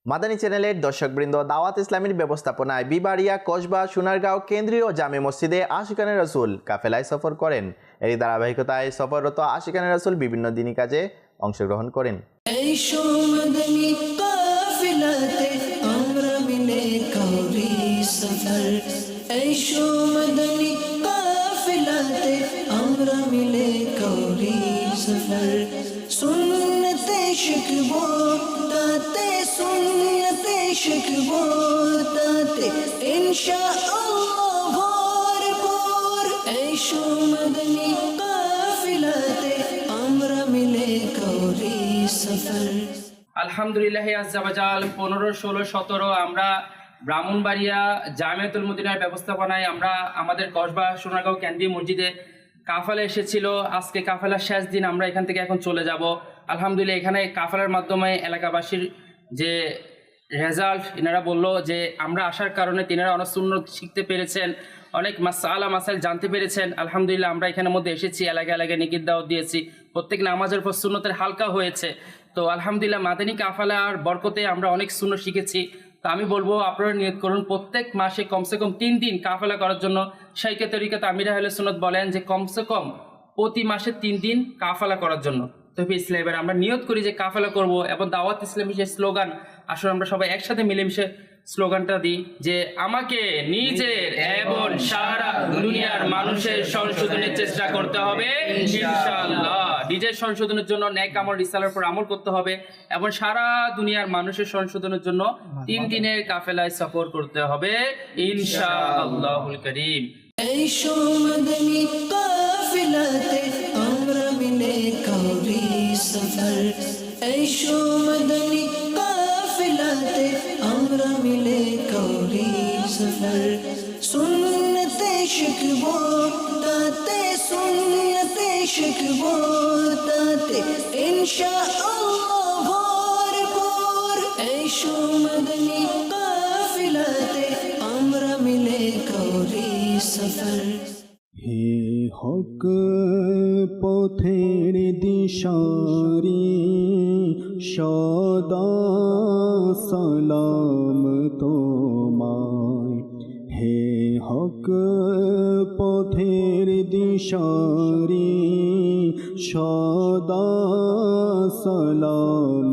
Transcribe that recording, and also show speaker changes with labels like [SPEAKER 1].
[SPEAKER 1] মাদানী চ্যানেলের দর্শকবৃন্দ, দাওয়াত ইসলামীর ব্যবস্থাপনায় বিবাড়িয়া কসবা সোনারগাঁও কেন্দ্রীয় জামে মসজিদে আশিকানে রাসূল কাফেলায় সফর করেন। এরই ধারাবাহিকতায় সফররত আশিকানে রাসূল বিভিন্ন দিনী কাজে অংশগ্রহণ করেন।
[SPEAKER 2] সুন্নতে শিখবো তাতে সুন্নতে শিখবো তাতে ইনশাআল্লাহ ভরপুর এসো মদনী কাফিলাতে আমরা মিলে করি সফর।
[SPEAKER 3] আলহামদুলিল্লাহ আজ্জা ওয়াজাল 15, 16, 17 আমরা ব্রাহ্মণবাড়িয়া জামিয়াতুল মদিনার ব্যবস্থাপনায় আমরা আমাদের কসবা সোনারগাঁও কেন্দ্রীয় মসজিদে কাফেলা এসেছিল। আজকে কাফেলার শেষ দিন, আমরা এখান থেকে এখন চলে যাব। আলহামদুলিল্লাহ এখানে কাফেলার মাধ্যমে এলাকাবাসীর যে রেজাল্ট, এনারা বললো যে আমরা আসার কারণে তিনারা অনেক সুন্নত শিখতে পেরেছেন, অনেক মাসাইল জানতে পেরেছেন। আলহামদুলিল্লাহ আমরা এখানের মধ্যে এসেছি, এলাকায় এলাকায় নিকির দাওয়াত দিয়েছি, প্রত্যেক নামাজের পর সুন্নতের হালকা হয়েছে। তো আলহামদুলিল্লাহ মাদানী কাফেলার বরকতে আমরা অনেক সুন্নত শিখেছি। তো আমি বলবো আপনারা নিয়ত করুন প্রত্যেক মাসে কমসে কম 3 দিন কাফেলা করার জন্য। শাইখে তরিকত আমির আহলে সুন্নাত বলেন যে কমসে কম প্রতি মাসে 3 দিন কাফেলা করার জন্য। তো ইসলামের আমরা নিয়ত করি যে কাফেলা করব, এবং দাওয়াত ইসলামী যে স্লোগান, আসলে আমরা সবাই একসাথে মিলেমিশে স্লোগানটা দিই যে আমাকে নিজের এবং সারা দুনিয়ার মানুষের সংশোধনের চেষ্টা করতে হবে ইনশাআল্লাহ। নিজের সংশোধনের জন্য নেক আমল রিসালার উপর আমল করতে হবে, এবং সারা দুনিয়ার মানুষের সংশোধনের জন্য 3 দিনের কাফেলায় সফর করতে হবে ইনশাআল্লাহুল কারীম।
[SPEAKER 2] এসো মদনী কাফিলাতে আমরা মিলে করি সফর। এসো মদনী কাফিলাতে আমরা মিলে করি সফর। সুন্নতে শিখবো তাতে সুন্নতে শিখবো তাতে ইনশাআল্লাহ ভরপুর এসো মদনী কাফিলাতে আমরা মিলে করি সফর।
[SPEAKER 4] হে হক পথের দিশারি সদা সালাম তোমায়। হে হক পথের দিশারি সদা সালাম